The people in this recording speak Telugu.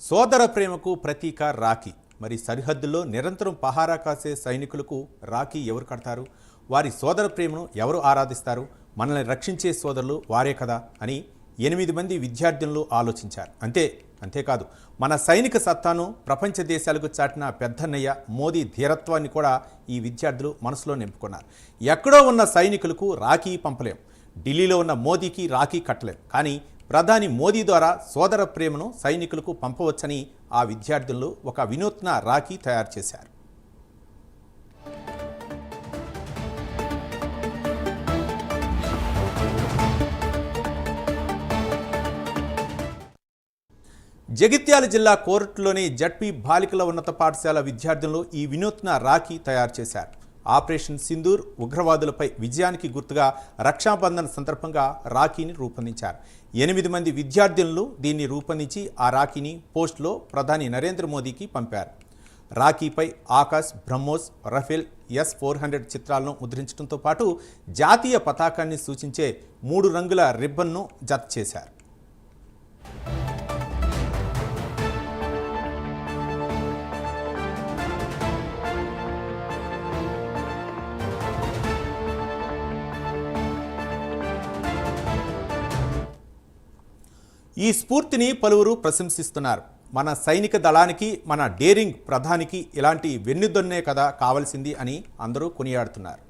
సోదర ప్రేమకు ప్రతీక రాఖీ. మరి సరిహద్దుల్లో నిరంతరం పహారా కాసే సైనికులకు రాఖీ ఎవరు కడతారు? వారి సోదర ప్రేమను ఎవరు ఆరాధిస్తారు? మనల్ని రక్షించే సోదరులు వారే కదా అని 8 మంది విద్యార్థులు ఆలోచించారు. అంతేకాదు మన సైనిక సత్తాను ప్రపంచ దేశాలకు చాటిన పెద్దన్నయ్య మోదీ ధీరత్వాన్ని కూడా ఈ విద్యార్థులు మనసులో నింపుకున్నారు. ఎక్కడో ఉన్న సైనికులకు రాఖీ పంపలేం, ఢిల్లీలో ఉన్న మోదీకి రాఖీ కట్టలేం, కానీ ప్రధాని మోదీ ద్వారా సోదర ప్రేమను సైనికులకు పంపవచ్చని ఆ విద్యార్థులు ఒక వినూత్న రాఖీ తయారు చేశారు. జగిత్యాల జిల్లా కోరట్లోని జడ్పీ బాలికల ఉన్నత పాఠశాల విద్యార్థులు ఈ వినూత్న రాఖీ తయారు చేశారు. ఆపరేషన్ సింధూర్ ఉగ్రవాదులపై విజయానికి గుర్తుగా రక్షాబంధన్ సందర్భంగా రాఖీని రూపొందించారు. 8 మంది విద్యార్థులు దీన్ని రూపొందించి ఆ రాఖీని పోస్టులో ప్రధాని నరేంద్ర మోదీకి పంపారు. రాఖీపై ఆకాశ్, బ్రహ్మోస్, రఫేల్ S-400 చిత్రాలను ముద్రించడంతో పాటు జాతీయ పతాకాన్ని సూచించే 3 రంగుల రిబ్బన్ను జత చేశారు. ఈ స్ఫూర్తిని పలువురు ప్రశంసిస్తున్నారు. మన సైనిక దళానికి, మన డేరింగ్ ప్రధానికి ఇలాంటి వెన్నుదన్నే కదా కావాల్సింది అని అందరూ కొనియాడుతున్నారు.